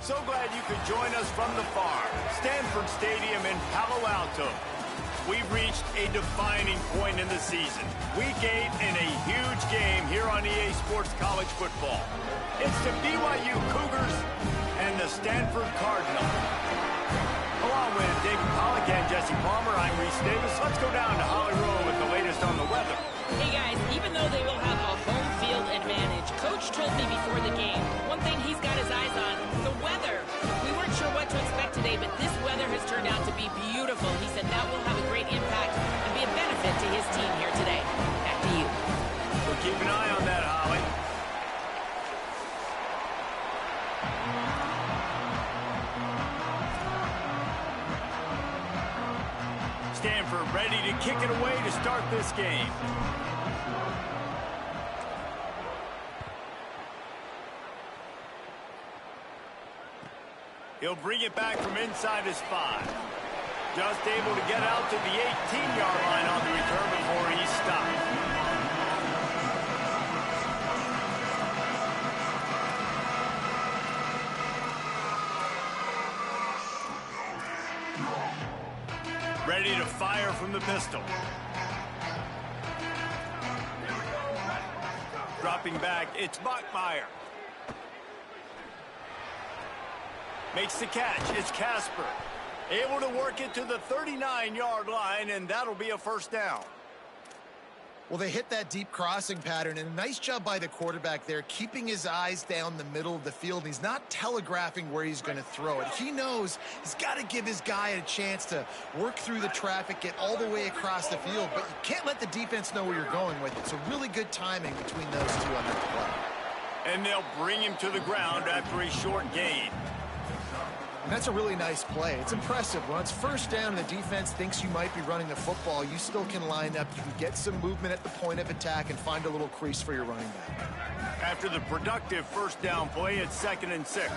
so glad you could join us from the farm, Stanford Stadium in Palo Alto. We've reached a defining point in the season. Week 8 in a huge game here on EA Sports College Football. It's the BYU Cougars and the Stanford Cardinals. Along with David Pollack and Jesse Palmer, I'm Reese Davis. Let's go down to Holly Rowe with the latest on the weather. Hey guys, even though they will have a home field advantage, Coach told me before the game, one thing he's got his eyes on, the weather. We weren't sure what to expect today, but this weather has turned out to be beautiful. He said that will have a great impact and be a benefit to his team here today. Back to you. We'll keep an eye on that, Holly. Stanford ready to kick it away to start this game. He'll bring it back from inside his 5. Just able to get out to the 18-yard line on the return before he's stopped. Ready to fire from the pistol. Dropping back, it's Bachmeier. Makes the catch, it's Casper. Able to work it to the 39-yard line, and that'll be a first down. Well, they hit that deep crossing pattern, and a nice job by the quarterback there, keeping his eyes down the middle of the field. He's not telegraphing where he's going to throw it. He knows he's got to give his guy a chance to work through the traffic, get all the way across the field, but you can't let the defense know where you're going with it. So really good timing between those two on that play. And they'll bring him to the ground after a short gain. And that's a really nice play. It's impressive. When it's first down and the defense thinks you might be running the football, you still can line up. You can get some movement at the point of attack and find a little crease for your running back. After the productive first down play, it's 2nd and 6.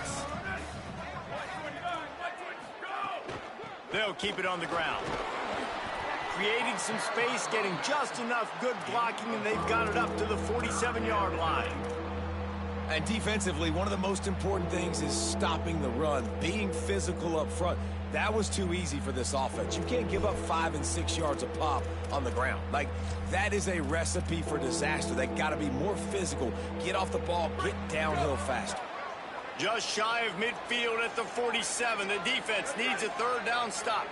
They'll keep it on the ground. Creating some space, getting just enough good blocking, and they've got it up to the 47-yard line. And defensively, one of the most important things is stopping the run, being physical up front. That was too easy for this offense. You can't give up 5 and 6 yards a pop on the ground. Like, that is a recipe for disaster. They got to be more physical, get off the ball, get downhill faster. Just shy of midfield at the 47. The defense needs a third down stop.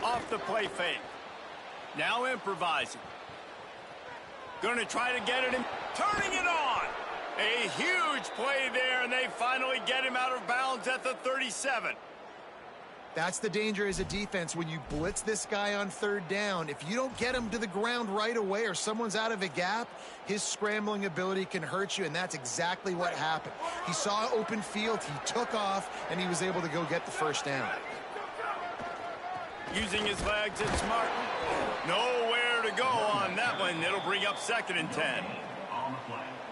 Off the play fake. Now improvising. Going to try to get it in. Turning it on. A huge play there, and they finally get him out of bounds at the 37. That's the danger as a defense. When you blitz this guy on third down, if you don't get him to the ground right away or someone's out of a gap, his scrambling ability can hurt you, and that's exactly what happened. He saw open field, he took off, and he was able to go get the first down. Using his legs, it's Martin. Nowhere to go on that one. It'll bring up 2nd and 10.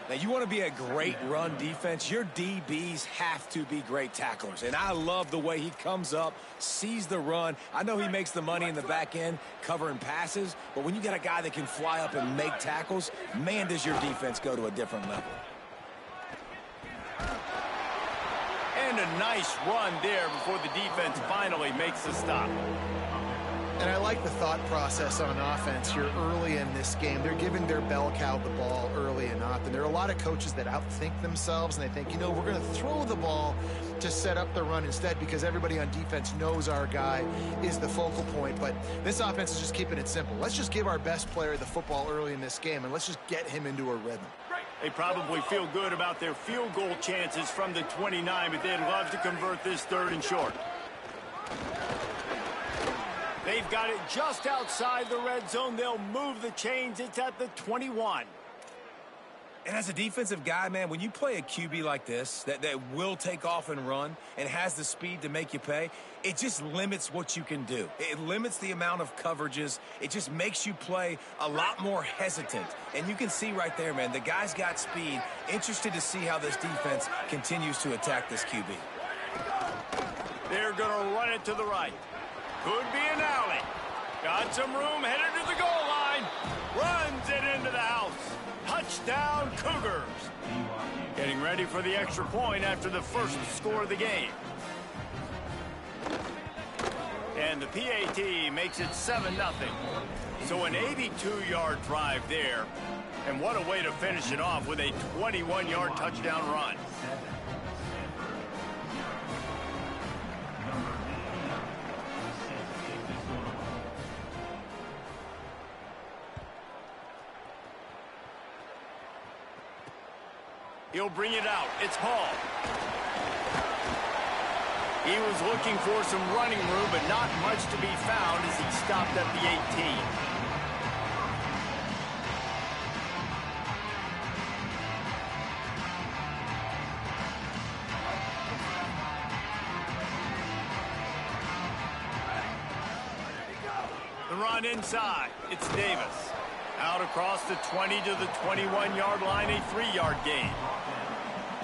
Now, you want to be a great run defense, your DBs have to be great tacklers. And I love the way he comes up, sees the run. I know he makes the money in the back end covering passes, but when you got a guy that can fly up and make tackles, man, does your defense go to a different level. And a nice run there before the defense finally makes the stop. And I like the thought process on offense here early in this game. They're giving their bell cow the ball early and often. There are a lot of coaches that outthink themselves, and they think, you know, we're going to throw the ball to set up the run instead because everybody on defense knows our guy is the focal point. But this offense is just keeping it simple. Let's just give our best player the football early in this game, and let's just get him into a rhythm. They probably feel good about their field goal chances from the 29, but they'd love to convert this 3rd and short. They've got it just outside the red zone. They'll move the chains. It's at the 21. And as a defensive guy, man, when you play a QB like this that will take off and run and has the speed to make you pay, it just limits what you can do. It limits the amount of coverages. It just makes you play a lot more hesitant. And you can see right there, man, the guy's got speed. Interested to see how this defense continues to attack this QB. They're going to run it to the right. Could be an alley. Got some room, headed to the goal line. Runs it into the house. Touchdown, Cougars. Getting ready ready for the extra point after the first score of the game. And the PAT makes it 7-0. So an 82-yard drive there. And what a way to finish it off with a 21-yard touchdown run. He'll bring it out. It's Hall. He was looking for some running room, but not much to be found as he stopped at the 18. The run inside. It's Davis. Out across the 20 to the 21-yard line, a 3-yard gain.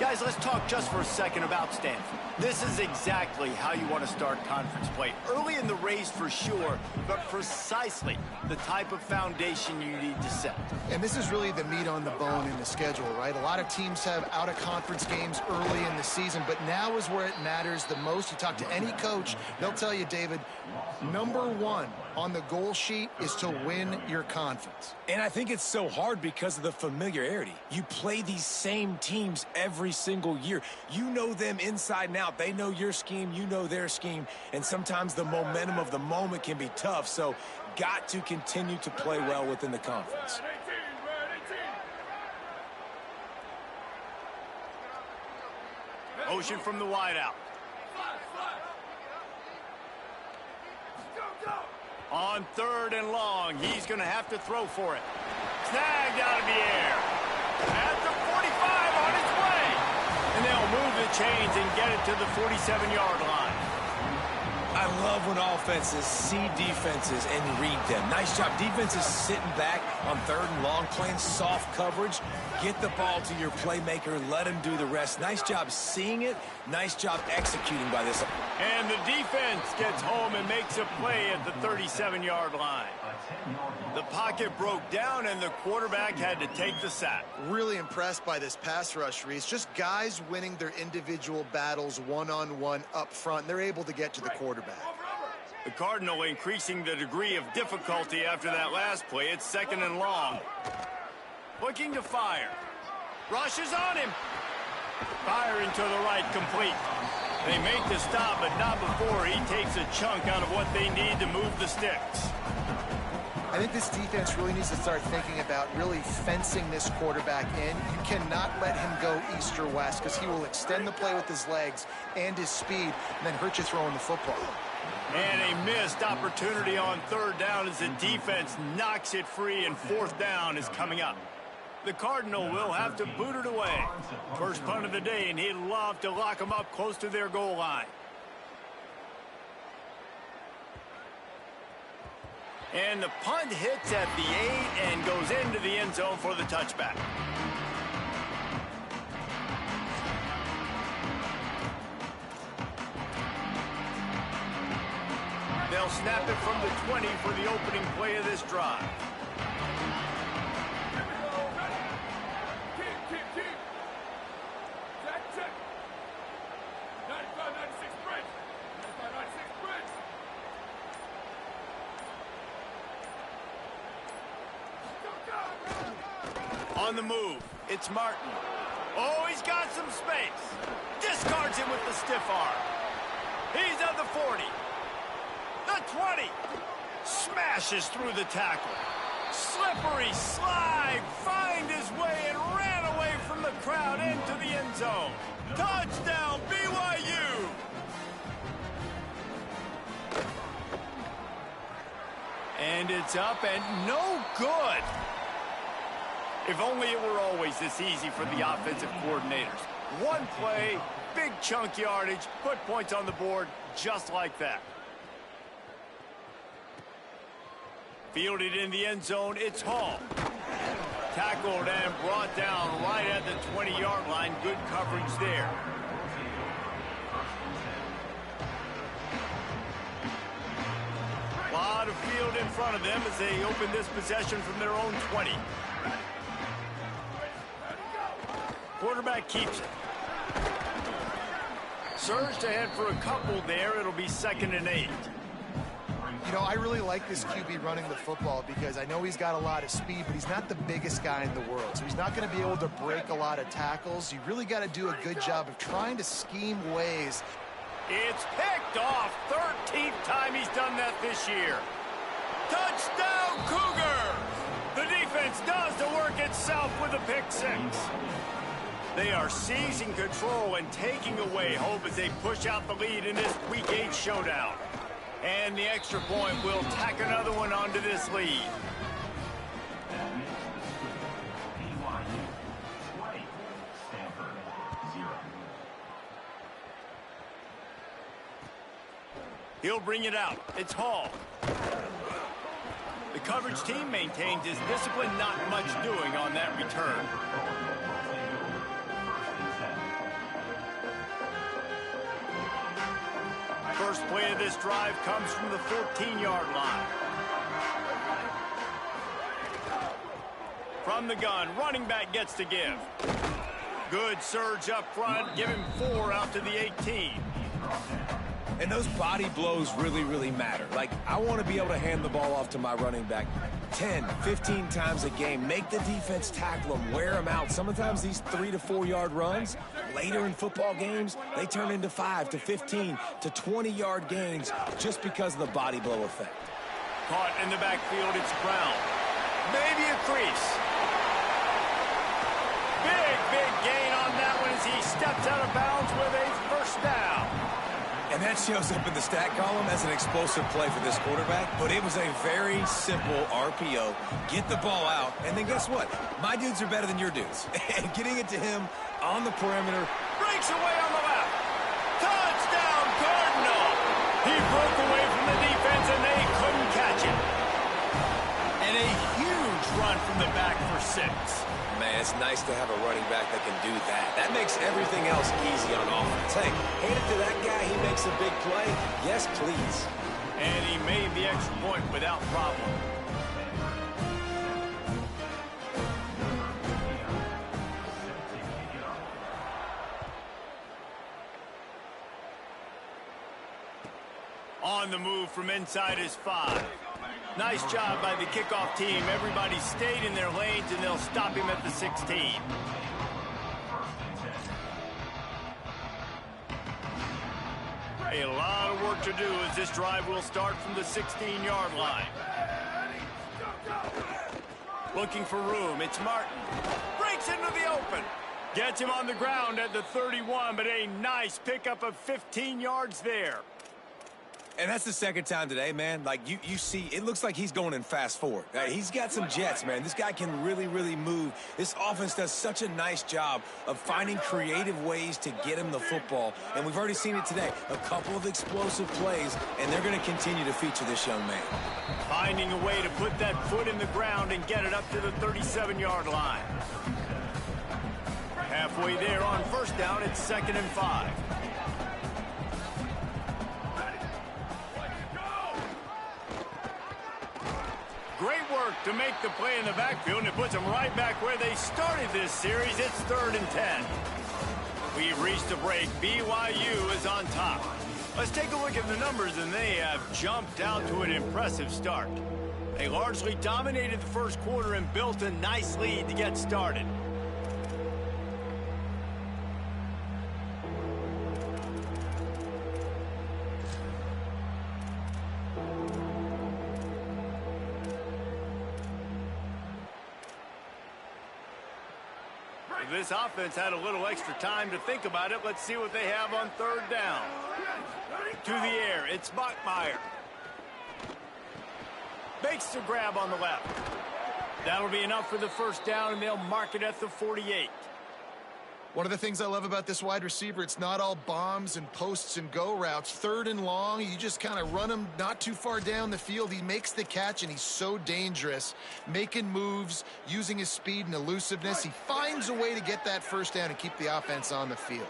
Guys, let's talk just for a second about Stanford. This is exactly how you want to start conference play. Early in the race for sure, but precisely the type of foundation you need to set. And this is really the meat on the bone in the schedule, right? A lot of teams have out-of-conference games early in the season, but now is where it matters the most. You talk to any coach, they'll tell you, David, number one on the goal sheet is to win your conference. And I think it's so hard because of the familiarity. You play these same teams every single year. You know them inside and out. They know your scheme, you know their scheme, and sometimes the momentum of the moment can be tough, so got to continue to play well within the conference. Motion from the wideout. On 3rd and long, he's going to have to throw for it. Snagged out of the air. At the 45 on his way. And they'll move the chains and get it to the 47-yard line. I love when offenses see defenses and read them. Nice job. Defenses sitting back on 3rd and long, playing soft coverage. Get the ball to your playmaker. Let him do the rest. Nice job seeing it. Nice job executing by this. And the defense gets home and makes a play at the 37-yard line. The pocket broke down, and the quarterback had to take the sack. Really impressed by this pass rush, Reese. Just guys winning their individual battles one-on-one up front. They're able to get to the quarterback. The Cardinal increasing the degree of difficulty after that last play. It's 2nd and long. Looking to fire. Rushes on him. Firing to the right, complete. They make the stop, but not before he takes a chunk out of what they need to move the sticks. I think this defense really needs to start thinking about really fencing this quarterback in. You cannot let him go east or west because he will extend the play with his legs and his speed and then hurt you throwing the football. And a missed opportunity on 3rd down as the defense knocks it free, and 4th down is coming up. The Cardinal will have to boot it away. First punt of the day, and he'd love to lock them up close to their goal line. And the punt hits at the 8 and goes into the end zone for the touchback. They'll snap it from the 20 for the opening play of this drive. On the move, it's Martin. Oh, he's got some space. Discards him with the stiff arm. He's at the 40. The 20. Smashes through the tackle. Slippery slide. Find his way and ran away from the crowd into the end zone. Touchdown, BYU. And it's up and no good. If only it were always this easy for the offensive coordinators. One play, big chunk yardage, put points on the board just like that. Fielded in the end zone, it's Hall. Tackled and brought down right at the 20-yard line. Good coverage there. A lot of field in front of them as they open this possession from their own 20. Quarterback keeps it. Surged ahead for a couple there. It'll be 2nd and 8. You know, I really like this QB running the football because I know he's got a lot of speed, but he's not the biggest guy in the world. So he's not going to be able to break a lot of tackles. You really got to do a good job of trying to scheme ways. It's picked off. 13th time he's done that this year. Touchdown, Cougar! The defense does the work itself with a pick 6. They are seizing control and taking away hope as they push out the lead in this Week 8 showdown. And the extra point will tack another one onto this lead. BYU Stanford 0. He'll bring it out. It's Hall. The coverage team maintains his discipline, not much doing on that return. First play of this drive comes from the 14-yard line. From the gun, running back gets to give. Good surge up front, give him 4 out to the 18. And those body blows really, really matter. Like, I want to be able to hand the ball off to my running back 10, 15 times a game. Make the defense tackle them, wear them out. Sometimes these 3 to 4 yard runs, later in football games, they turn into 5 to 15 to 20 yard gains just because of the body blow effect. Caught in the backfield, it's Brown. Maybe a crease. Big gain on that one as he steps out of bounds with a first down. And that shows up in the stat column as an explosive play for this quarterback, but it was a very simple RPO. Get the ball out, and then guess what? My dudes are better than your dudes. And getting it to him on the perimeter. Breaks away on the left. Touchdown, Cardinal. He broke away from the defense, and they couldn't catch it. And a huge run from the back for 6. Man, it's nice to have a running back that can do that. That makes everything else easy on offense. Hey, hand it to that guy. He makes a big play. Yes, please. And he made the extra point without problem. On the move from inside his 5. Nice job by the kickoff team. Everybody stayed in their lanes, and they'll stop him at the 16. A lot of work to do as this drive will start from the 16-yard line. Looking for room. It's Martin. Breaks into the open. Gets him on the ground at the 31, but a nice pickup of 15 yards there. And that's the second time today, man. Like, you see, it looks like he's going in fast forward. He's got some jets, man. This guy can really, really move. This offense does such a nice job of finding creative ways to get him the football. And we've already seen it today. A couple of explosive plays, and they're going to continue to feature this young man. Finding a way to put that foot in the ground and get it up to the 37-yard line. Halfway there on first down, it's 2nd and 5. Great work to make the play in the backfield, and it puts them right back where they started this series. It's 3rd and 10. We've reached the break. BYU is on top. Let's take a look at the numbers, and they have jumped out to an impressive start. They largely dominated the first quarter and built a nice lead to get started. This offense had a little extra time to think about it. Let's see what they have on 3rd down. To the air, it's Bachmeier. Makes the grab on the left. That'll be enough for the first down, and they'll mark it at the 48. One of the things I love about this wide receiver, it's not all bombs and posts and go routes. 3rd and long, you just kind of run him not too far down the field. He makes the catch, and he's so dangerous, making moves, using his speed and elusiveness. He finds a way to get that first down and keep the offense on the field.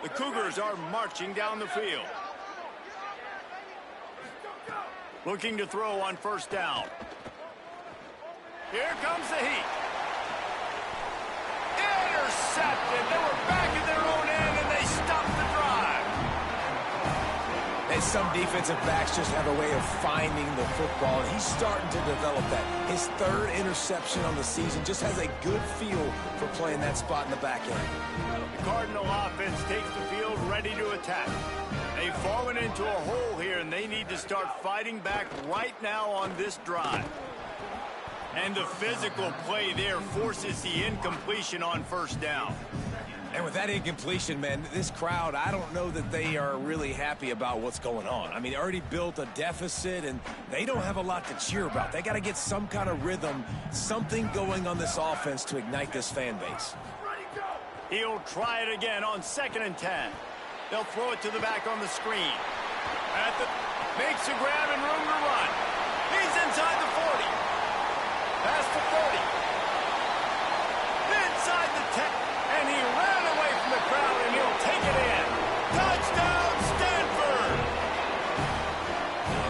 The Cougars are marching down the field. Looking to throw on first down. Here comes the heat. intercepted. They were back in their own end, and they stopped the drive. And some defensive backs just have a way of finding the football, and he's starting to develop that. His third interception on the season, just has a good feel for playing that spot in the back end. The Cardinal offense takes the field ready to attack. They've fallen into a hole here, and they need to start fighting back right now on this drive. And the physical play there forces the incompletion on first down. And with that incompletion, man, this crowd, I don't know that they are really happy about what's going on. I mean, they already built a deficit, and they don't have a lot to cheer about. They got to get some kind of rhythm, something going on this offense to ignite this fan base. He'll try it again on 2nd and 10. They'll throw it to the back on the screen. Makes a grab and room to run. He's inside the 40. Past the 30. Inside the 10. And he ran away from the crowd, and he'll take it in. Touchdown, Stanford!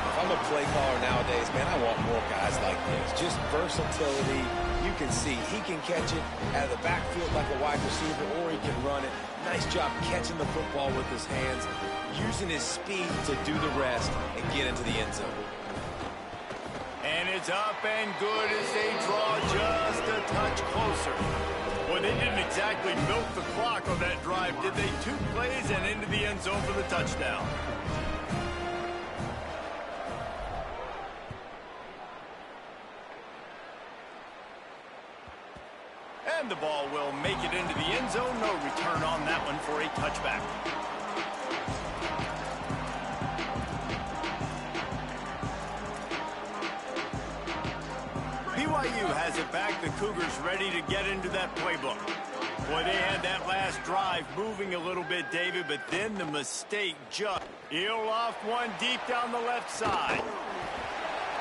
If I'm a play caller nowadays, man, I want more guys like this. Just versatility. You can see he can catch it out of the backfield like a wide receiver, or he can run it. Nice job catching the football with his hands, using his speed to do the rest and get into the end zone. And it's up and good as they draw just a touch closer. Well, they didn't exactly milk the clock on that drive, did they? 2 plays and into the end zone for the touchdown. And the ball will make it into the end zone. No return on that one for a touchback. BYU has it back. The Cougars ready to get into that playbook. Boy, they had that last drive moving a little bit, David, but then the mistake just. He'll off one deep down the left side.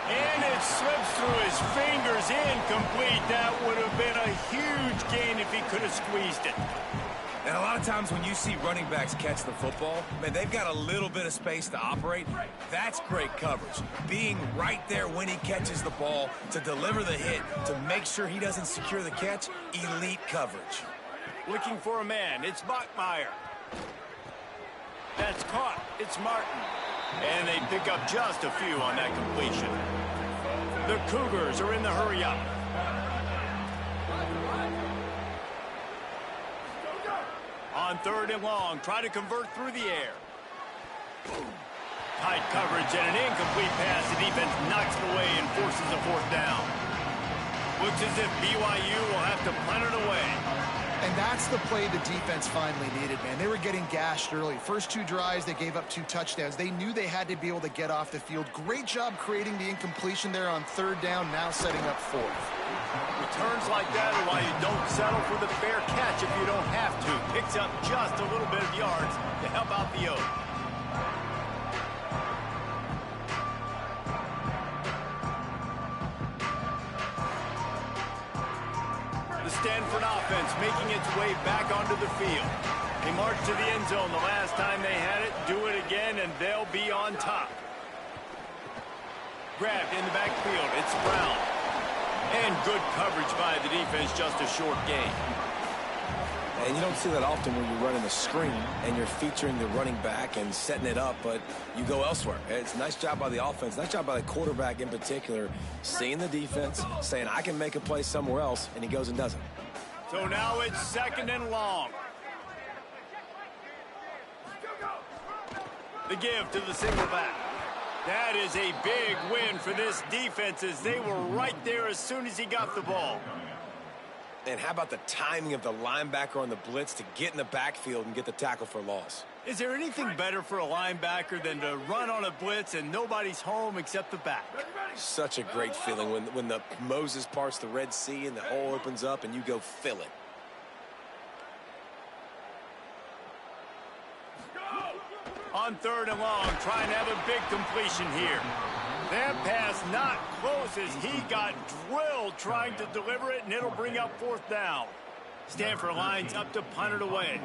And it slips through his fingers, incomplete. That would have been a huge gain if he could have squeezed it. And a lot of times when you see running backs catch the football, man, they've got a little bit of space to operate. That's great coverage. Being right there when he catches the ball to deliver the hit, to make sure he doesn't secure the catch, elite coverage. Looking for a man. It's Bachmeyer. That's caught. It's Martin. And they pick up just a few on that completion. The Cougars are in the hurry-up. On 3rd and long, try to convert through the air. Tight coverage and an incomplete pass. The defense knocks it away and forces a 4th down. Looks as if BYU will have to punt it away. And that's the play the defense finally needed, man. They were getting gashed early. First 2 drives, they gave up 2 touchdowns. They knew they had to be able to get off the field. Great job creating the incompletion there on 3rd down, now setting up 4th. Returns like that are why you don't settle for the fair catch if you don't have to. Picks up just a little bit of yards to help out the Oak. The Stanford offense making its way back onto the field. They marched to the end zone the last time they had it. Do it again, and they'll be on top. Grabbed in the backfield. It's Brown. And good coverage by the defense, just a short gain. And you don't see that often when you're running a screen and you're featuring the running back and setting it up, but you go elsewhere. It's a nice job by the offense, nice job by the quarterback in particular, seeing the defense, saying, I can make a play somewhere else, and he goes and does it. So now it's 2nd and long. The give to the single back. That is a big win for this defense as they were right there as soon as he got the ball. And how about the timing of the linebacker on the blitz to get in the backfield and get the tackle for a loss? Is there anything better for a linebacker than to run on a blitz and nobody's home except the back? Such a great feeling when the Moses parts the Red Sea and the hole opens up and you go fill it. On 3rd and long, trying to have a big completion here. That pass not close as he got drilled trying to deliver it, and it'll bring up 4th down. Stanford lines up to punt it away.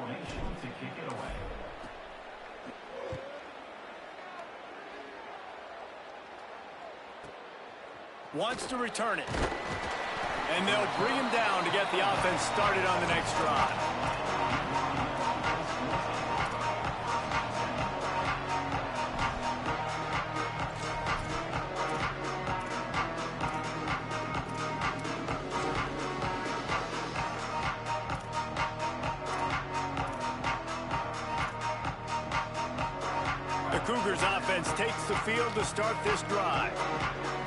Wants to return it. And they'll bring him down to get the offense started on the next drive. The Cougars offense takes the field to start this drive.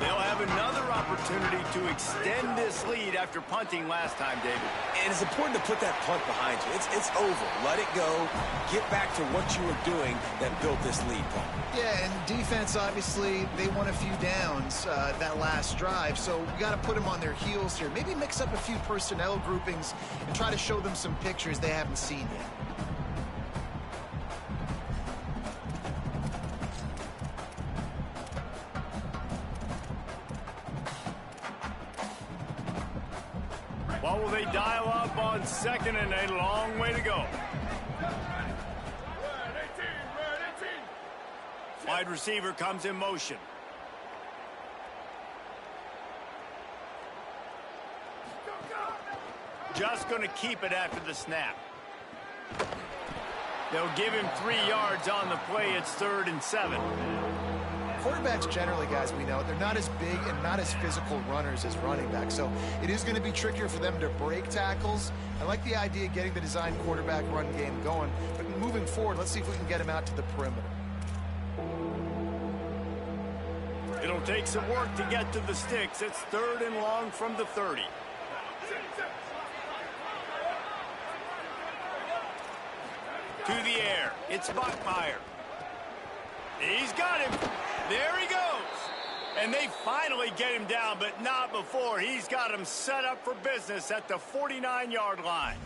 They'll have another opportunity to extend this lead after punting last time, David. And it's important to put that punt behind you. It's over. Let it go. Get back to what you were doing that built this lead, Paul. Yeah, and defense, obviously, they won a few downs that last drive, so we got to put them on their heels here. Maybe mix up a few personnel groupings and try to show them some pictures they haven't seen yet. What will they dial up on second and a long way to go? Wide receiver comes in motion. Just going to keep it after the snap. They'll give him 3 yards on the play. It's 3rd and 7. Quarterbacks generally, guys, we know, they're not as big and not as physical runners as running backs, so it is going to be trickier for them to break tackles. I like the idea of getting the design quarterback run game going, but moving forward, let's see if we can get him out to the perimeter. It'll take some work to get to the sticks. It's 3rd and long from the 30. To the air. It's Bachmeier. He's got him. There he goes. And they finally get him down, but not before. He's got him set up for business at the 49-yard line.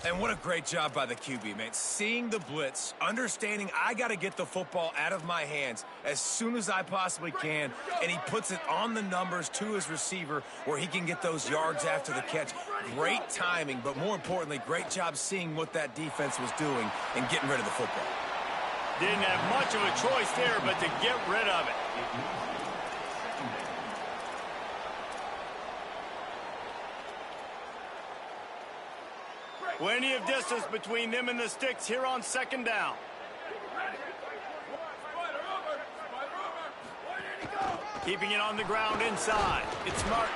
And what a great job by the QB, man. Seeing the blitz, understanding I got to get the football out of my hands as soon as I possibly can, and he puts it on the numbers to his receiver where he can get those yards after the catch. Great timing, but more importantly, great job seeing what that defense was doing and getting rid of the football. Didn't have much of a choice there, but to get rid of it. Plenty of distance between them and the sticks here on 2nd down. Keeping it on the ground inside. It's Martin.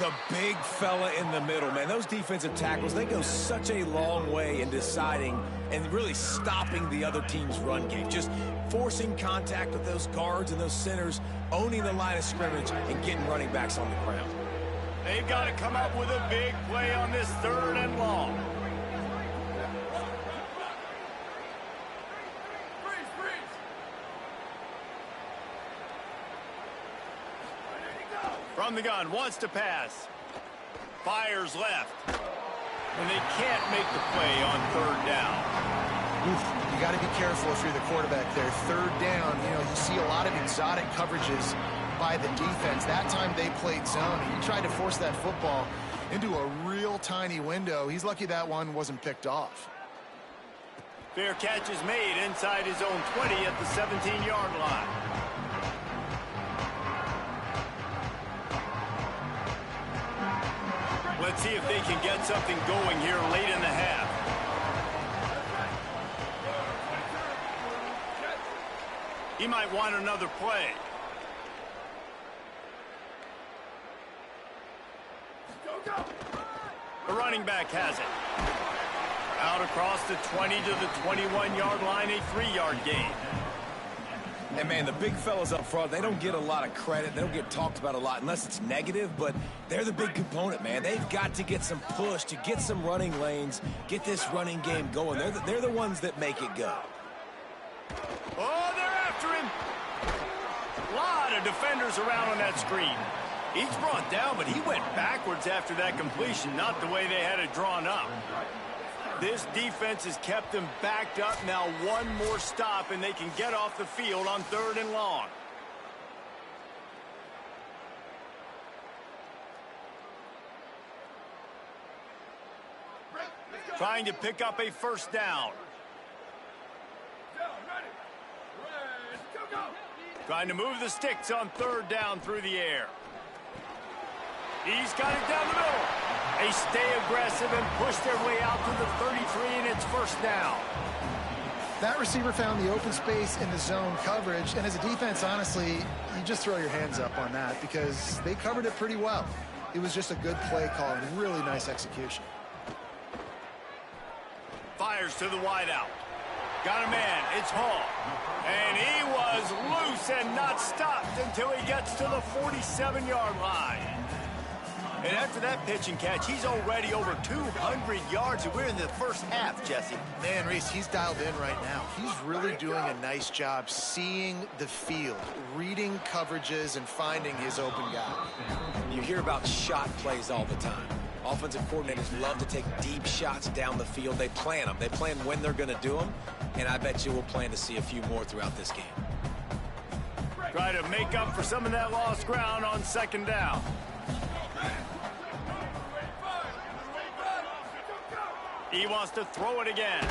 The big fella in the middle, man. Those defensive tackles, they go such a long way in deciding and really stopping the other team's run game. Just forcing contact with those guards and those centers, owning the line of scrimmage, and getting running backs on the ground. They've got to come up with a big play on this 3rd and long. From the gun, wants to pass. Fires left. And they can't make the play on 3rd down. You got to be careful if you're the quarterback there. 3rd down, you see a lot of exotic coverages by the defense. That time they played zone, and he tried to force that football into a real tiny window. He's lucky that one wasn't picked off. Fair catch is made inside his own 20 at the 17-yard line. Let's see if they can get something going here late in the half. He might want another play. The running back has it. Out across the 20 to the 21-yard line, a 3-yard gain. And, man, the big fellas up front, they don't get a lot of credit. They don't get talked about a lot unless it's negative, but they're the big component, man. They've got to get some push, to get some running lanes, get this running game going. They're the ones that make it go. Oh, they're after him. A lot of defenders around on that screen. He's brought down, but he went backwards after that completion, not the way they had it drawn up. This defense has kept them backed up. Now one more stop, and they can get off the field on 3rd and long. Trying to pick up a 1st down. Trying to move the sticks on 3rd down through the air. He's got it down the middle. They stay aggressive and push their way out to the 33, and it's first down. That receiver found the open space in the zone coverage, and as a defense, honestly, you just throw your hands up on that because they covered it pretty well. It was just a good play call and really nice execution. Fires to the wideout. Got a man. It's Hall. And he was loose and not stopped until he gets to the 47-yard line. And after that pitch and catch, he's already over 200 yards, and we're in the first half, Jesse. Man, Reese, he's dialed in right now. He's really doing a nice job seeing the field, reading coverages, and finding his open guy. You hear about shot plays all the time. Offensive coordinators love to take deep shots down the field. They plan them. They plan when they're going to do them, and I bet you we'll plan to see a few more throughout this game. Try to make up for some of that lost ground on second down. He wants to throw it again.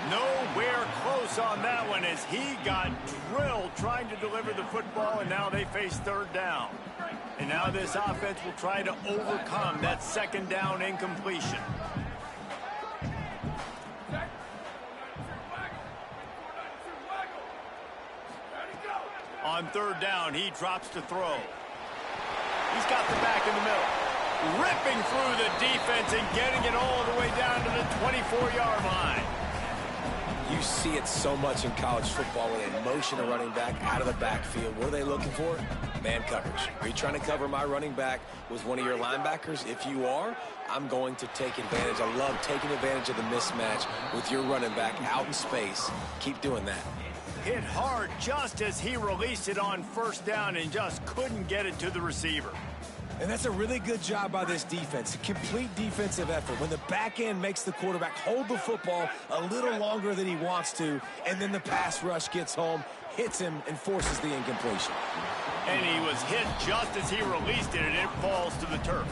Nowhere close on that one as he got drilled trying to deliver the football, and now they face third down. And now this offense will try to overcome that second down incompletion. On third down, he drops to throw. He's got the back in the middle. Ripping through the defense and getting it all the way down to the 24-yard line. You see it so much in college football when they motion a running back out of the backfield. What are they looking for? Man coverage. Are you trying to cover my running back with one of your linebackers? If you are, I'm going to take advantage. I love taking advantage of the mismatch with your running back out in space. Keep doing that. Hit hard just as he released it on first down and just couldn't get it to the receiver. And that's a really good job by this defense, a complete defensive effort. When the back end makes the quarterback hold the football a little longer than he wants to, and then the pass rush gets home, hits him, and forces the incompletion. And he was hit just as he released it, and it falls to the turf.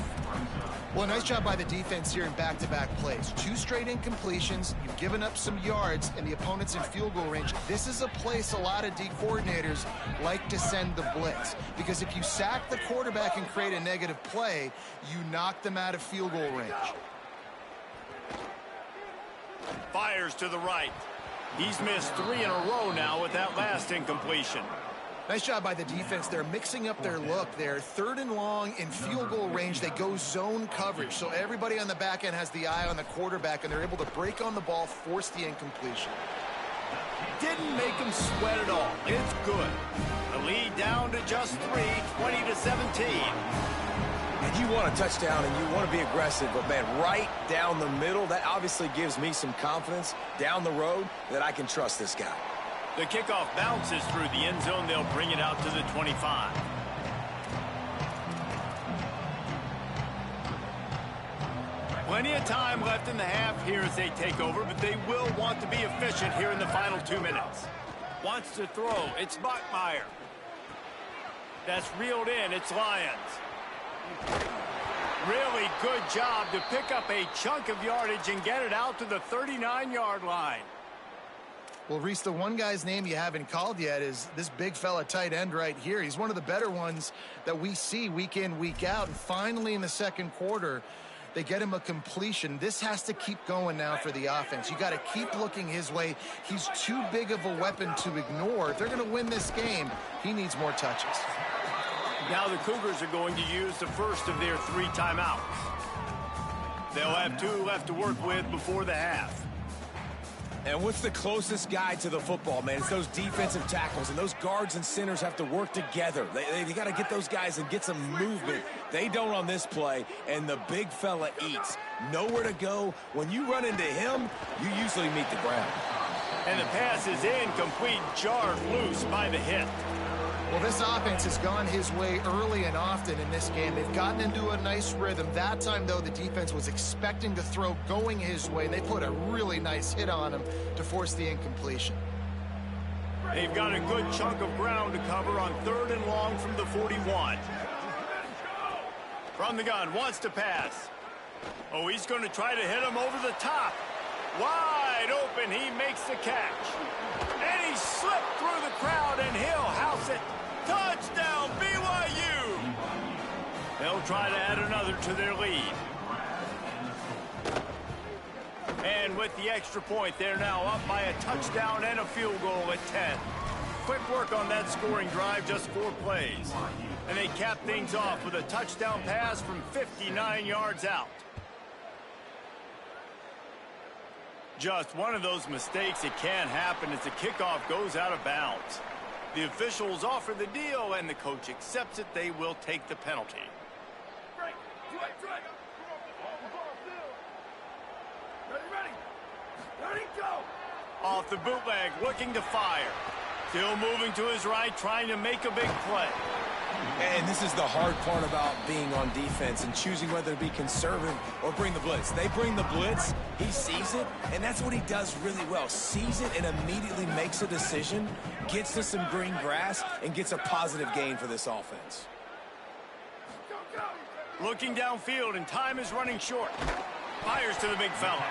Well, nice job by the defense here in back-to-back plays. 2 straight incompletions, you've given up some yards, and the opponent's in field goal range. This is a place a lot of D coordinators like to send the blitz, because if you sack the quarterback and create a negative play, you knock them out of field goal range. Fires to the right. He's missed 3 in a row now with that last incompletion. Nice job by the defense. They're mixing up their look there. 3rd and long in field goal range. They go zone coverage. So everybody on the back end has the eye on the quarterback, and they're able to break on the ball, force the incompletion. Didn't make him sweat at all. It's good. The lead down to just 3, 20-17. And you want a touchdown and you want to be aggressive, but man, right down the middle, that obviously gives me some confidence down the road that I can trust this guy. The kickoff bounces through the end zone. They'll bring it out to the 25. Plenty of time left in the half here as they take over, but they will want to be efficient here in the final 2 minutes. Wants to throw. It's Bachmeier. That's reeled in. It's Lyons. Really good job to pick up a chunk of yardage and get it out to the 39-yard line. Well, Reese, the one guy's name you haven't called yet is this big fella tight end right here. He's one of the better ones that we see week in, week out. And finally in the second quarter, they get him a completion. This has to keep going now for the offense. You got to keep looking his way. He's too big of a weapon to ignore. If they're going to win this game, he needs more touches. Now the Cougars are going to use the first of their 3 timeouts. They'll have 2 left to work with before the half. And what's the closest guy to the football, man? It's those defensive tackles, and those guards and centers have to work together. They got to get those guys and get some movement. They don't on this play, and the big fella eats. Nowhere to go. When you run into him, you usually meet the ground. And the pass is incomplete, jarred loose by the hit. Well, this offense has gone his way early and often in this game. They've gotten into a nice rhythm. That time, though, the defense was expecting to throw going his way, and they put a really nice hit on him to force the incompletion. They've got a good chunk of ground to cover on 3rd and long from the 41. From the gun, wants to pass. Oh, he's going to try to hit him over the top. Wide open, he makes the catch. And he slipped through the crowd, and he'll house it. Touchdown, BYU! They'll try to add another to their lead. And with the extra point, they're now up by a touchdown and a field goal at 10. Quick work on that scoring drive, just 4 plays. And they cap things off with a touchdown pass from 59 yards out. Just one of those mistakes that can happen as the kickoff goes out of bounds. The officials offer the deal, and the coach accepts it. They will take the penalty. Off the bootleg, looking to fire. Still moving to his right, trying to make a big play. And this is the hard part about being on defense and choosing whether to be conservative or bring the blitz. They bring the blitz, he sees it, and that's what he does really well. Sees it and immediately makes a decision, gets to some green grass, and gets a positive gain for this offense. Looking downfield, and time is running short. Fires to the big fella.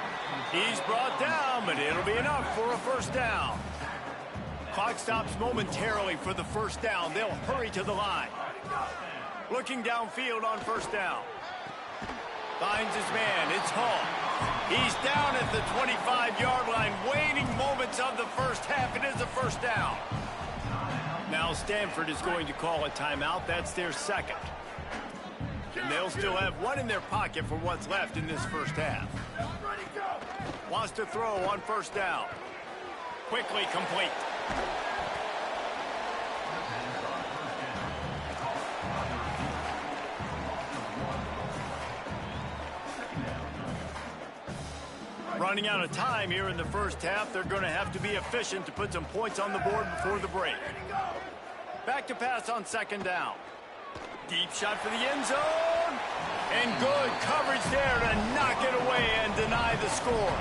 He's brought down, but it'll be enough for a first down. Clock stops momentarily for the first down. They'll hurry to the line. Looking downfield on first down. Finds his man. It's Hall. He's down at the 25-yard line. Waning moments of the first half. It is a first down. Now Stanford is going to call a timeout. That's their second. And they'll still have one in their pocket for what's left in this first half. Wants to throw on first down. Quickly complete. Running out of time here in the first half. They're going to have to be efficient to put some points on the board before the break. Back to pass on second down. Deep shot for the end zone. And good coverage there to knock it away and deny the score.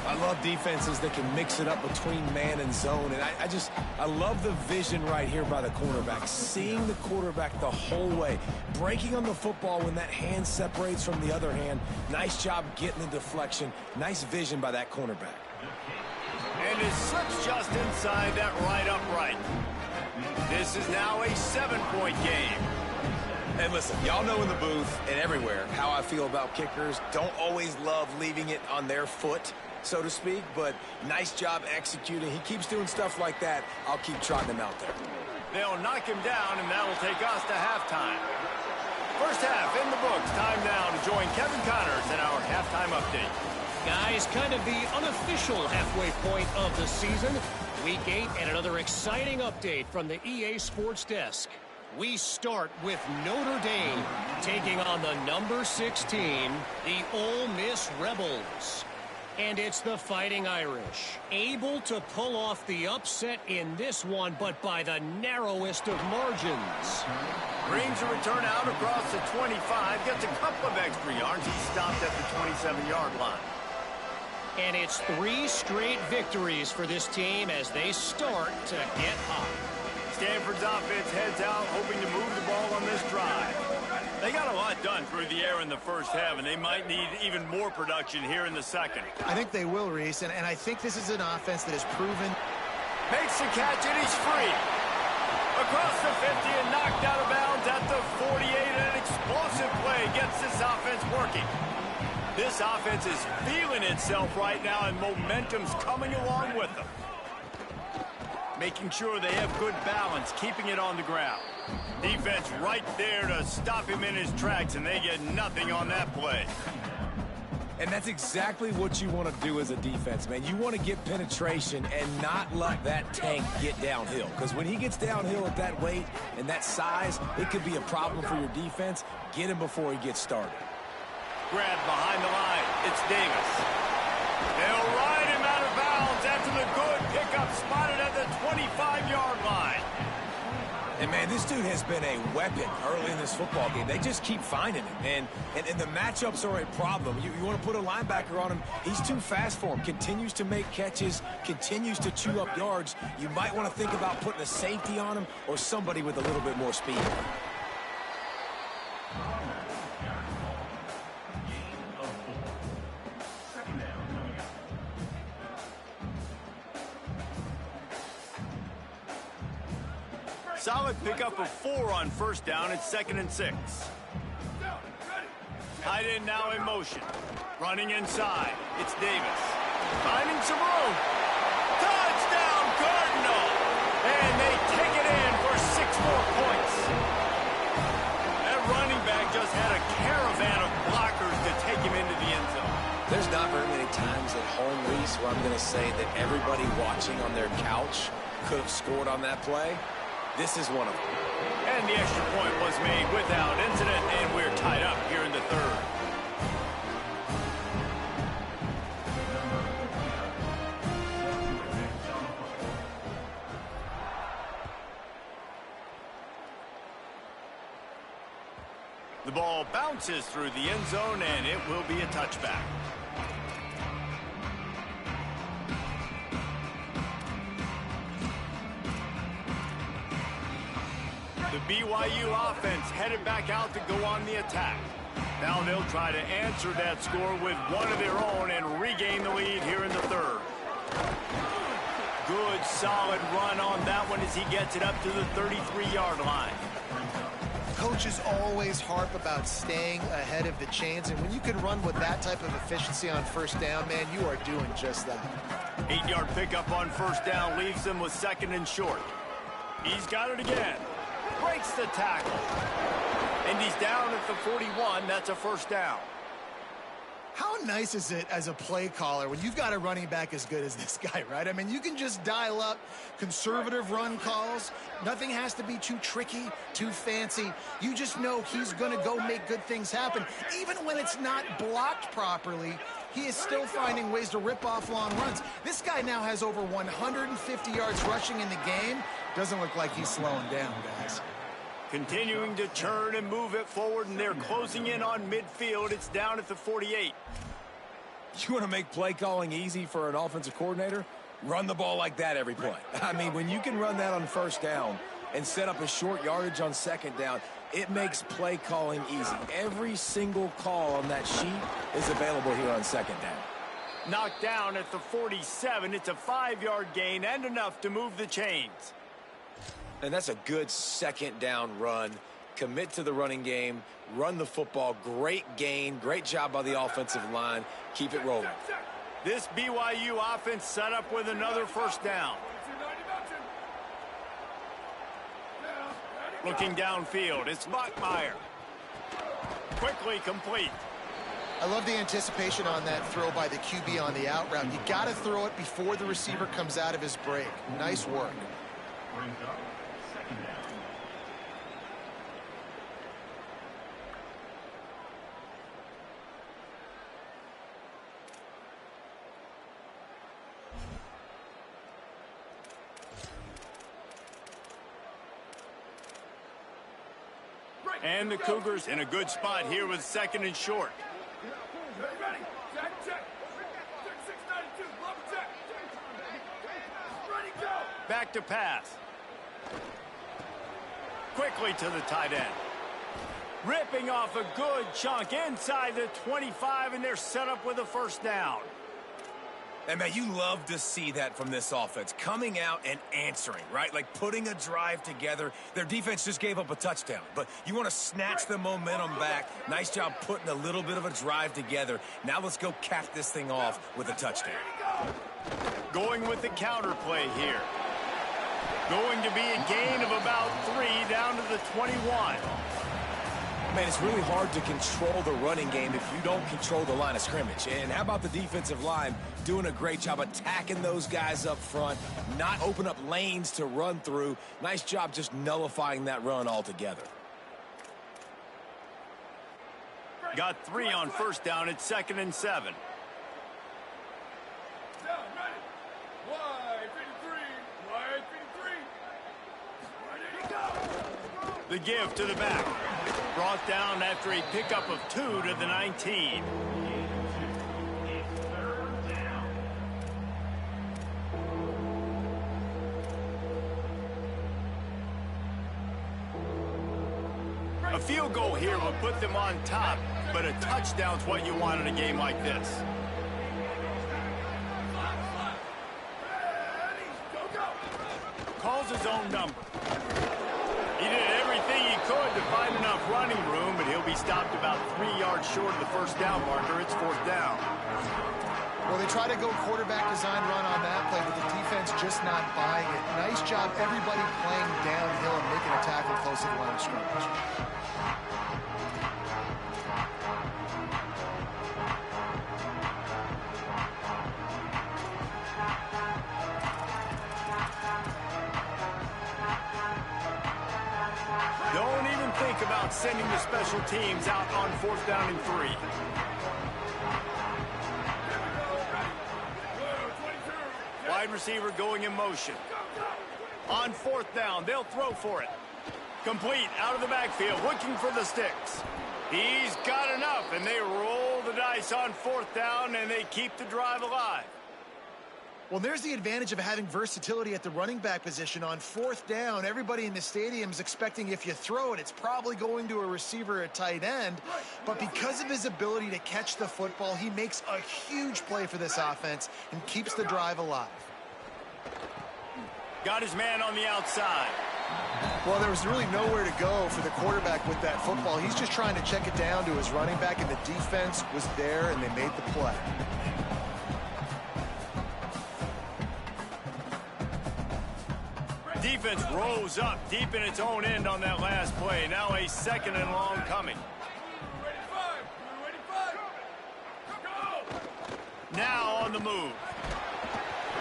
I love defenses that can mix it up between man and zone, and I love the vision right here by the cornerback, seeing the quarterback the whole way, breaking on the football when that hand separates from the other hand. Nice job getting the deflection. Nice vision by that cornerback. And it slips just inside that right upright. This is now a 7-point game. And listen, y'all know in the booth and everywhere how I feel about kickers. Don't always love leaving it on their foot, so to speak, but nice job executing. He keeps doing stuff like that. I'll keep trotting him out there. They'll knock him down, and that'll take us to halftime. First half in the books. Time now to join Kevin Connors in our halftime update. Guys, kind of the unofficial halfway point of the season. Week 8 and another exciting update from the EA Sports Desk. We start with Notre Dame taking on the number 6 team, the Ole Miss Rebels. And it's the Fighting Irish, able to pull off the upset in this one, but by the narrowest of margins. Brings a return out across the 25, gets a couple of extra yards. He stopped at the 27-yard line. And it's 3 straight victories for this team as they start to get hot. Stanford's offense heads out, hoping to move the ball on this drive. They got a lot done through the air in the first half, and they might need even more production here in the second. I think they will, Reese, and I think this is an offense that has proven. Makes the catch, and he's free. Across the 50 and knocked out of bounds at the 48, and an explosive play gets this offense working. This offense is feeling itself right now, and momentum's coming along with them. Making sure they have good balance, keeping it on the ground. Defense right there to stop him in his tracks, and they get nothing on that play. And that's exactly what you want to do as a defense, man. You want to get penetration and not let that tank get downhill. Because when he gets downhill at that weight and that size, it could be a problem for your defense. Get him before he gets started. Grabbed behind the line. It's Davis. They'll ride him out of bounds after the good pickup spotted at the 25-yard line. And, man, this dude has been a weapon early in this football game. They just keep finding him. And the matchups are a problem. You want to put a linebacker on him, he's too fast for him. Continues to make catches, continues to chew up yards. You might want to think about putting a safety on him or somebody with a little bit more speed. Solid pickup of 4 on first down. It's 2nd and 6. Tight end now in motion. Running inside. It's Davis. Finding some room. Touchdown, Cardinal! And they take it in for 6 more points. That running back just had a caravan of blockers to take him into the end zone. There's not very many times at home, Reese, where I'm going to say that everybody watching on their couch could have scored on that play. This is one of them. And the extra point was made without incident, and we're tied up here in the third. The ball bounces through the end zone, and it will be a touchback. The BYU offense headed back out to go on the attack. Now they'll try to answer that score with one of their own and regain the lead here in the third. Good, solid run on that one as he gets it up to the 33-yard line. Coaches always harp about staying ahead of the chains, and when you can run with that type of efficiency on first down, man, you are doing just that. 8-yard pickup on first down leaves him with 2nd and short. He's got it again. Breaks the tackle. And he's down at the 41. That's a first down. How nice is it as a play caller when you've got a running back as good as this guy, right? I mean, you can just dial up conservative run calls. Nothing has to be too tricky, too fancy. You just know he's going to go make good things happen. Even when it's not blocked properly, he is still finding ways to rip off long runs. This guy now has over 150 yards rushing in the game. Doesn't look like he's slowing down, guys. Continuing to turn and move it forward, and they're closing in on midfield. It's down at the 48. You want to make play calling easy for an offensive coordinator? Run the ball like that every play. I mean, when you can run that on first down and set up a short yardage on second down, it makes play calling easy. Every single call on that sheet is available here on second down. Knocked down at the 47. It's a 5-yard gain and enough to move the chains. And that's a good second down run. Commit to the running game, run the football. Great gain, great job by the offensive line. Keep it rolling. This BYU offense set up with another first down. Looking downfield, it's Bachmeier. Quickly complete. I love the anticipation on that throw by the QB on the out route. You got to throw it before the receiver comes out of his break. Nice work. And the Cougars in a good spot here with 2nd and short. Back to pass. Quickly to the tight end. Ripping off a good chunk inside the 25, and they're set up with a first down. And, man, you love to see that from this offense. Coming out and answering, right? Like putting a drive together. Their defense just gave up a touchdown. But you want to snatch the momentum back. Nice job putting a little bit of a drive together. Now let's go cap this thing off with a touchdown. Going with the counter play here. Going to be a gain of about 3 down to the 21. Man, it's really hard to control the running game if you don't control the line of scrimmage. And how about the defensive line doing a great job attacking those guys up front, not open up lanes to run through. Nice job just nullifying that run altogether. Got 3 on first down. It's 2nd and 7. The give to the back. Brought down after a pickup of 2 to the 19. A field goal here will put them on top, but a touchdown's what you want in a game like this. Calls his own number. He did everything he could to find enough running running room, but he'll be stopped about 3 yards short of the first down marker. It's fourth down. Well, they try to go quarterback design run on that play, but the defense just not buying it. Nice job, everybody playing downhill and making a tackle close to the line of scrimmage. Don't even think about sending the special teams out on fourth down and 3. Wide receiver going in motion. On fourth down, they'll throw for it. Complete out of the backfield, looking for the sticks. He's got enough, and they roll the dice on fourth down, and they keep the drive alive. Well, there's the advantage of having versatility at the running back position. On fourth down, everybody in the stadium is expecting if you throw it, it's probably going to a receiver at tight end. But because of his ability to catch the football, he makes a huge play for this offense and keeps the drive alive. Got his man on the outside. Well, there was really nowhere to go for the quarterback with that football. He's just trying to check it down to his running back, and the defense was there, and they made the play. Defense rose up deep in its own end on that last play. Now a second and long coming. Now on the move.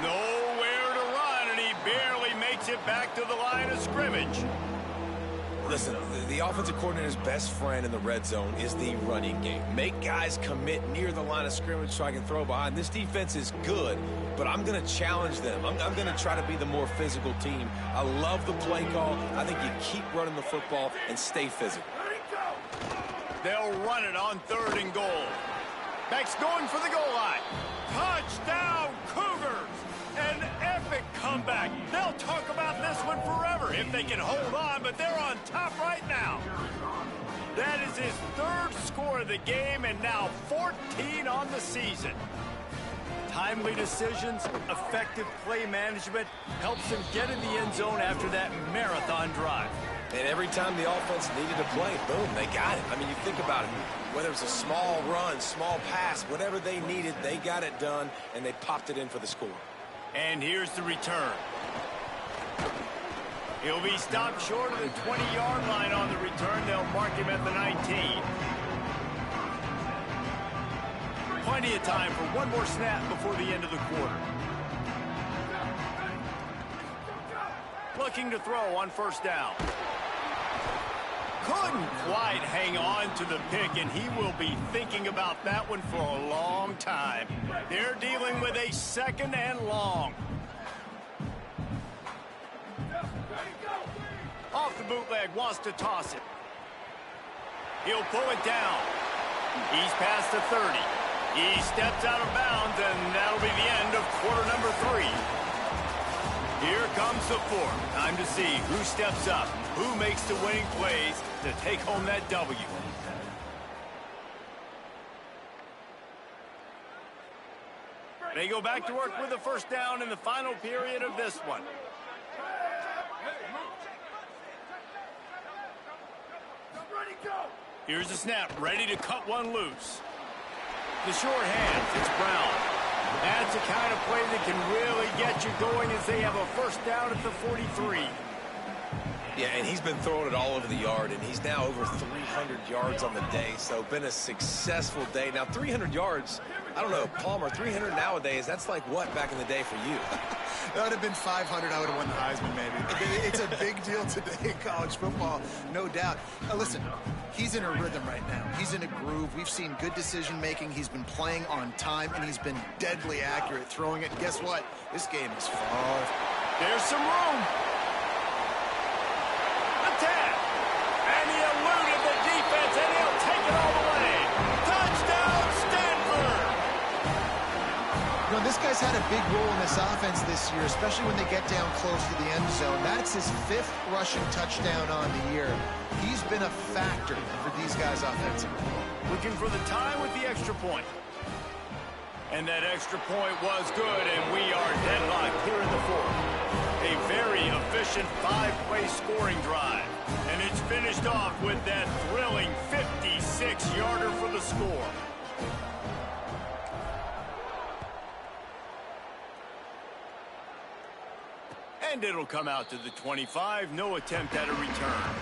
Nowhere to run, and he barely makes it back to the line of scrimmage. Listen, the offensive coordinator's best friend in the red zone is the running game. Make guys commit near the line of scrimmage so I can throw behind. This defense is good, but I'm going to challenge them. I'm going to try to be the more physical team. I love the play call. I think you keep running the football and stay physical. They'll run it on third and goal. Beck's going for the goal line. Touchdown, Cougars! An epic comeback. They'll talk about this one forever if they can hold on, but they're on top right now. That is his third score of the game, and now 14 on the season. Timely decisions, effective play management helps him get in the end zone after that marathon drive. And every time the offense needed a play, boom, they got it. I mean, you think about it. Whether it was a small run, small pass, whatever they needed, they got it done, and they popped it in for the score. And here's the return. He'll be stopped short of the 20-yard line on the return. They'll mark him at the 19. Plenty of time for one more snap before the end of the quarter. Looking to throw on first down. Couldn't quite hang on to the pick, and he will be thinking about that one for a long time. They're dealing with a second and long. Off the bootleg, wants to toss it. He'll pull it down. He's past the 30. He steps out of bounds, and that'll be the end of quarter number 3. Here comes the fourth. Time to see who steps up, who makes the winning plays to take home that W. They go back to work with the first down in the final period of this one. Here's the snap, ready to cut one loose. The short hand, it's Brown. That's the kind of play that can really get you going as they have a first down at the 43. Yeah, and he's been throwing it all over the yard, and he's now over 300 yards on the day, so been a successful day. Now, 300 yards, I don't know, Palmer, 300 nowadays, that's like what back in the day for you? That would have been 500. I would have won the Heisman, maybe. It's a big deal today in college football, no doubt. Now, listen, he's in a rhythm right now. He's in a groove. We've seen good decision-making. He's been playing on time, and he's been deadly accurate throwing it. Guess what? This game is far. There's some room. Attack. And he eluded the defense, and he'll take it all the way. Touchdown, Stanford. You know, this guy's had a big role in this offense this year, especially when they get down close to the end zone. That's his 5th rushing touchdown on the year. He's been a factor for these guys offensively. Looking for the tie with the extra point. And that extra point was good, and we are deadlocked here in the fourth. A very efficient 5-play scoring drive. And it's finished off with that thrilling 56-yarder for the score. And it'll come out to the 25. No attempt at a return.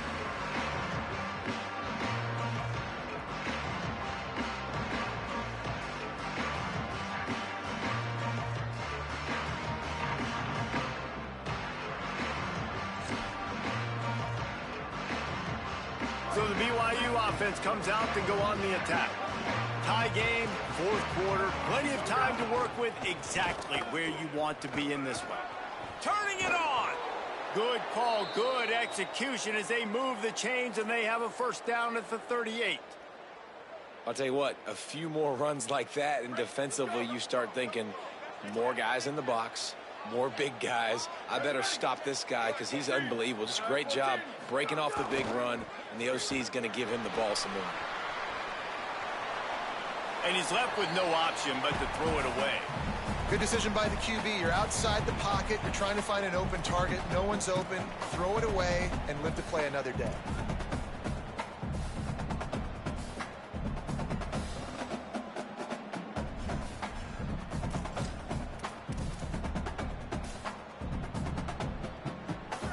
So the BYU offense comes out to go on the attack. Tie game, fourth quarter, plenty of time to work with, exactly where you want to be in this one. Turning it on. Good call, good execution as they move the chains, and they have a first down at the 38. I'll tell you what, a few more runs like that, and defensively you start thinking more guys in the box, more big guys. I better stop this guy because he's unbelievable. Just a great job breaking off the big run, and the OC is going to give him the ball some more. And he's left with no option but to throw it away. Good decision by the QB. You're outside the pocket. You're trying to find an open target. No one's open. Throw it away and live to play another day.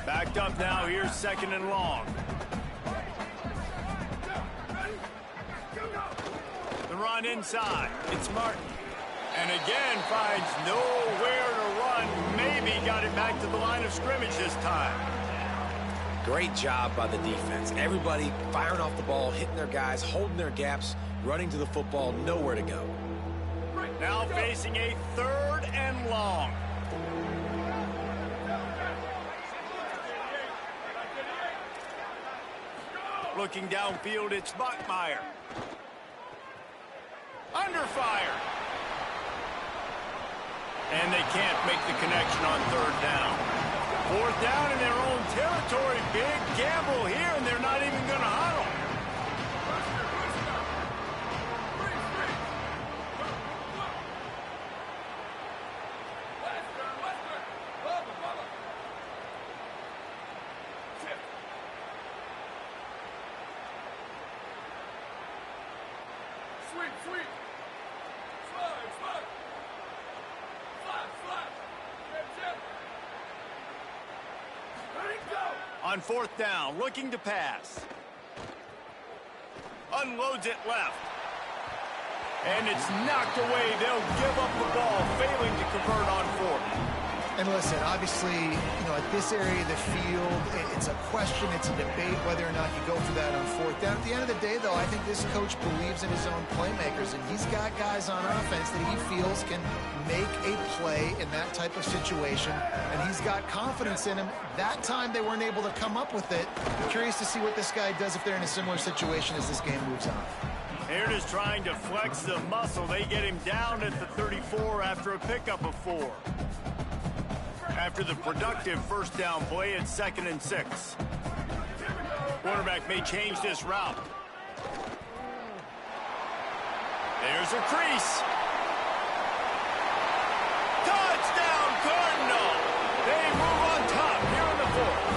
Backed up now. Here's second and long. The run inside. It's Martin. And again finds nowhere to run. Maybe got it back to the line of scrimmage this time. Great job by the defense. Everybody firing off the ball, hitting their guys, holding their gaps, running to the football, nowhere to go. Now facing a third and long. Looking downfield, it's Buckmeyer. Under fire. And they can't make the connection on third down. Fourth down in their own territory. Big gamble here, and they're not even going to huddle. On fourth down, looking to pass. Unloads it left. And it's knocked away. They'll give up the ball, failing to convert on fourth. And listen, obviously, at this area of the field, it's a question, it's a debate whether or not you go for that on fourth down. At the end of the day, though, I think this coach believes in his own playmakers, and he's got guys on offense that he feels can make a play in that type of situation, and he's got confidence in him. That time they weren't able to come up with it. I'm curious to see what this guy does if they're in a similar situation as this game moves on. Here it is trying to flex the muscle. They get him down at the 34 after a pickup of 4. After the productive first down play, it's 2nd and 6. Quarterback may change this route. There's a crease. Touchdown, Cardinal! They move on top here in the fourth.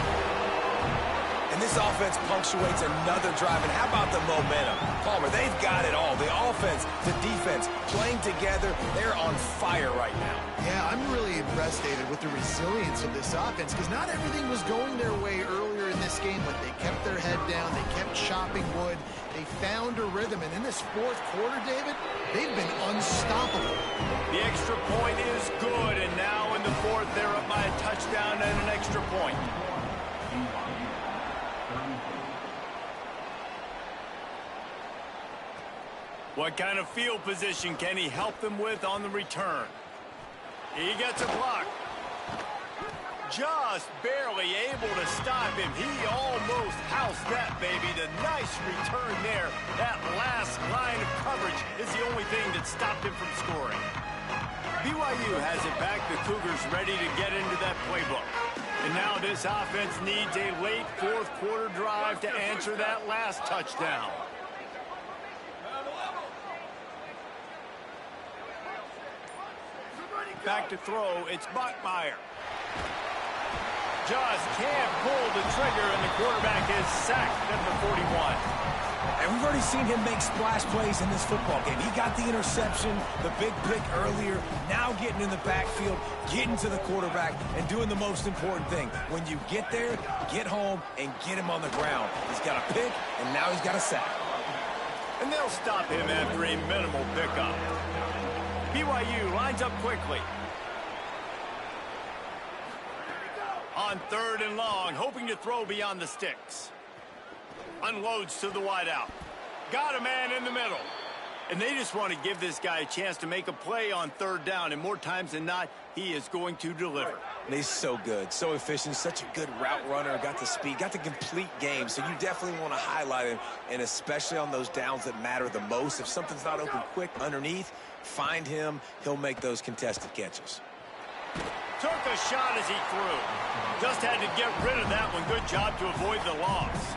And this offense punctuates another drive. And how about the momentum? Palmer, they've got it all. The offense, the defense, playing together. They're on fire right now. Yeah, I'm really impressed, David, with the resilience of this offense, because not everything was going their way earlier in this game, but they kept their head down. They kept chopping wood. They found a rhythm. And in this fourth quarter, David, they've been unstoppable. The extra point is good, and now in the fourth, they're up by a touchdown and an extra point. What kind of field position can he help them with on the return? He gets a block. Just barely able to stop him. He almost housed that, baby. The nice return there. That last line of coverage is the only thing that stopped him from scoring. BYU has it back. The Cougars ready to get into that playbook. And now this offense needs a late fourth quarter drive to answer that last touchdown. Back to throw, it's Bachmeier. Just can't pull the trigger, and the quarterback is sacked at the 41. And we've already seen him make splash plays in this football game. He got the interception, the big pick earlier, now getting in the backfield, getting to the quarterback, and doing the most important thing. When you get there, get home, and get him on the ground. He's got a pick, and now he's got a sack. And they'll stop him after a minimal pickup. BYU lines up quickly. On 3rd and long, hoping to throw beyond the sticks. Unloads to the wideout. Got a man in the middle. And they just want to give this guy a chance to make a play on 3rd down. And more times than not, he is going to deliver. And he's so good, so efficient, such a good route runner, got the speed, got the complete game. So you definitely want to highlight him, and especially on those downs that matter the most. If something's not open quick underneath, find him. He'll make those contested catches. Took a shot as he threw. Just had to get rid of that one. Good job to avoid the loss.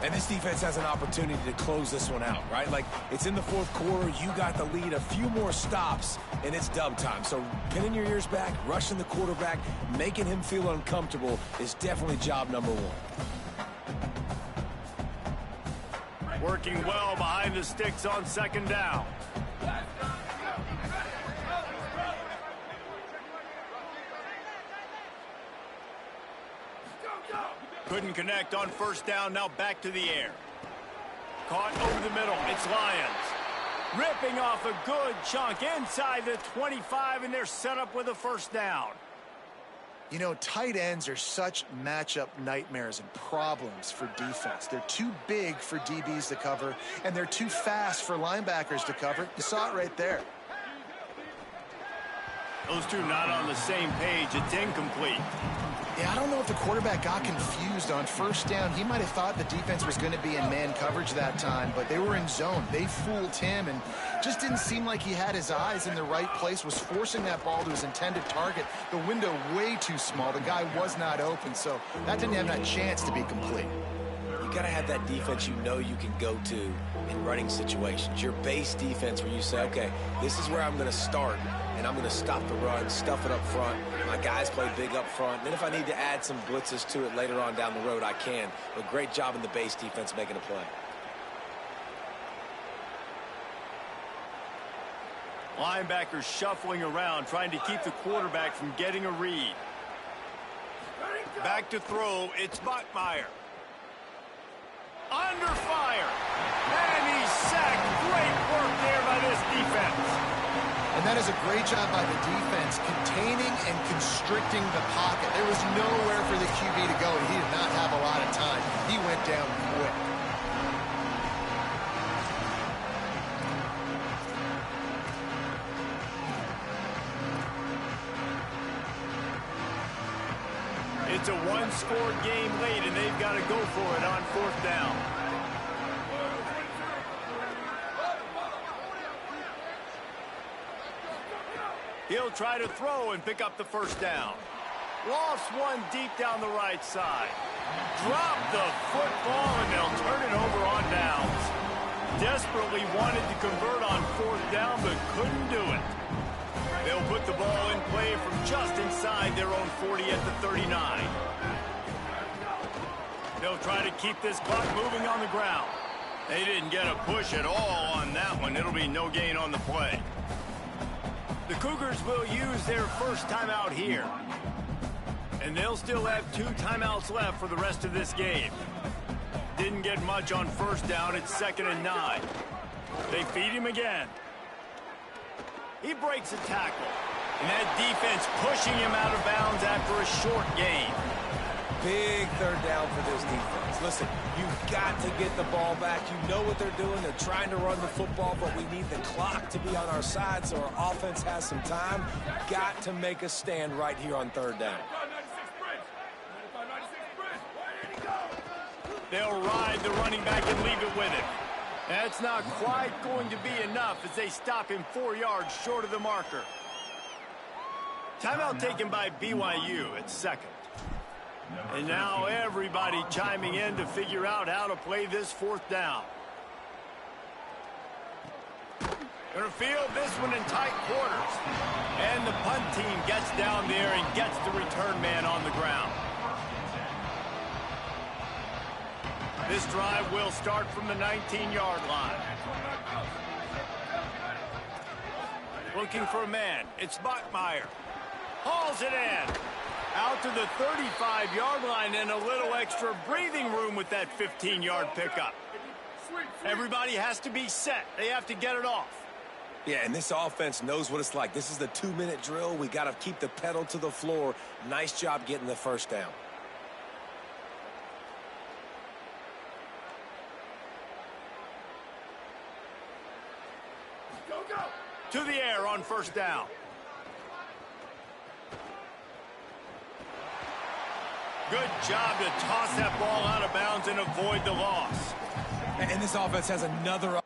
And this defense has an opportunity to close this one out, right? Like, it's in the 4th quarter. You got the lead, a few more stops, and it's dub time. So pinning your ears back, rushing the quarterback, making him feel uncomfortable is definitely job number 1. Working well behind the sticks on 2nd down. Couldn't connect on 1st down. Now back to the air. Caught over the middle. It's Lions. Ripping off a good chunk inside the 25, and they're set up with a 1st down. You know, tight ends are such matchup nightmares and problems for defense. They're too big for DBs to cover, and they're too fast for linebackers to cover. You saw it right there. Those two not on the same page. It's incomplete. Yeah, I don't know if the quarterback got confused on 1st down. He might have thought the defense was going to be in man coverage that time, but they were in zone. They fooled him and just didn't seem like he had his eyes in the right place, was forcing that ball to his intended target. The window way too small. The guy was not open, so that didn't have that chance to be complete. You got to have that defense you know you can go to in running situations. Your base defense where you say, okay, this is where I'm going to start, and I'm going to stop the run, stuff it up front. My guys play big up front. Then if I need to add some blitzes to it later on down the road, I can. But great job in the base defense making a play. Linebackers shuffling around, trying to keep the quarterback from getting a read. Back to throw, it's Bachmeier. Under fire. And he's sacked. Great work there by this defense. And that is a great job by the defense, containing and constricting the pocket. There was nowhere for the QB to go, and he did not have a lot of time. He went down quick. It's a one-score game late, and they've got to go for it on 4th down. He'll try to throw and pick up the 1st down. Lost one deep down the right side. Drop the football, and they'll turn it over on downs. Desperately wanted to convert on 4th down, but couldn't do it. They'll put the ball in play from just inside their own 40 at the 39. They'll try to keep this clock moving on the ground. They didn't get a push at all on that one. It'll be no gain on the play. The Cougars will use their 1st timeout here. And they'll still have 2 timeouts left for the rest of this game. Didn't get much on 1st down. It's 2nd and 9. They feed him again. He breaks a tackle. And that defense pushing him out of bounds after a short gain. Big 3rd down for this defense. Listen, you've got to get the ball back. You know what they're doing. They're trying to run the football, but we need the clock to be on our side so our offense has some time. Got to make a stand right here on 3rd down. They'll ride the running back and leave it with him. That's not quite going to be enough as they stop him 4 yards short of the marker. Timeout taken by BYU at 2nd. And now everybody chiming in to figure out how to play this 4th down. Gonna field this one in tight quarters. And the punt team gets down there and gets the return man on the ground. This drive will start from the 19-yard line. Looking for a man. It's Bachmeier. Hauls it in. Out to the 35-yard line and a little extra breathing room with that 15-yard pickup. Everybody has to be set. They have to get it off. Yeah, and this offense knows what it's like. This is the 2-minute drill. We got to keep the pedal to the floor. Nice job getting the first down. Go, go. To the air on first down. Good job to toss that ball out of bounds and avoid the loss. And this offense has another...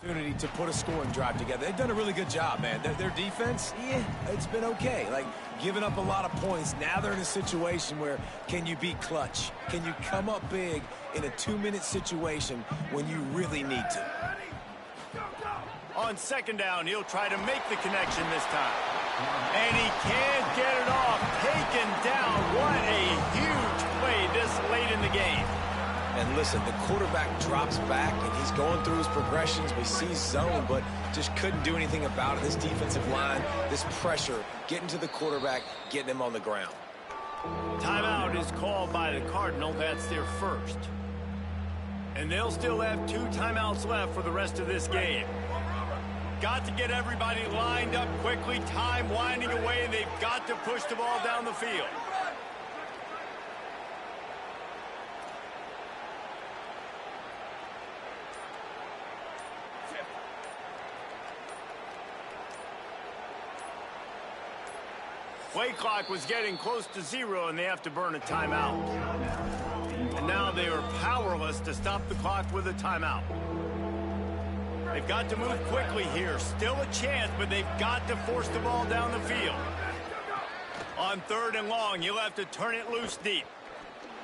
opportunity to put a scoring drive together. They've done a really good job, man. Their defense, yeah, it's been okay. Like, giving up a lot of points. Now they're in a situation where can you be clutch? Can you come up big in a 2-minute situation when you really need to? On second down, he'll try to make the connection this time. And he can't get it off. Taken down. What a huge play this late in the game. And listen, the quarterback drops back, and he's going through his progressions. We see zone, but just couldn't do anything about it. This defensive line, this pressure, getting to the quarterback, getting him on the ground. Timeout is called by the Cardinal. That's their first. And they'll still have 2 timeouts left for the rest of this game. Got to get everybody lined up quickly. Time winding away, and they've got to push the ball down the field. Play clock was getting close to 0, and they have to burn a timeout. And now they are powerless to stop the clock with a timeout. They've got to move quickly here. Still a chance, but they've got to force the ball down the field. On 3rd and long, you'll have to turn it loose deep.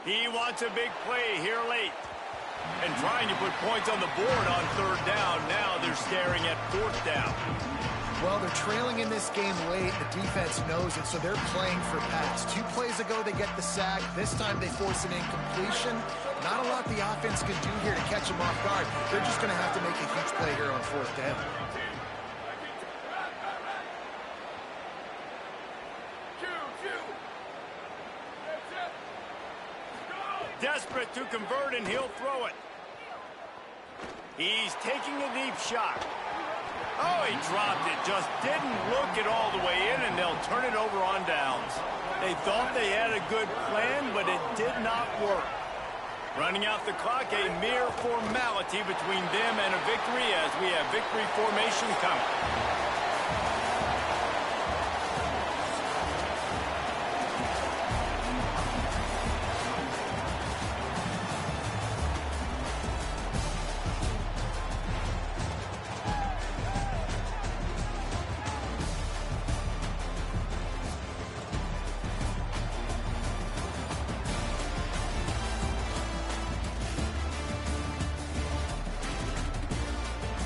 He wants a big play here late. And trying to put points on the board on 3rd down. Now they're staring at 4th down. Well, they're trailing in this game late. The defense knows it, so they're playing for pass. 2 plays ago, they get the sack. This time, they force an incompletion. Not a lot the offense can do here to catch them off guard. They're just going to have to make a huge play here on 4th down. Desperate to convert, and he'll throw it. He's taking a deep shot. Oh, he dropped it. Just didn't look it all the way in, and they'll turn it over on downs. They thought they had a good plan, but it did not work. Running out the clock, a mere formality between them and a victory as we have victory formation coming.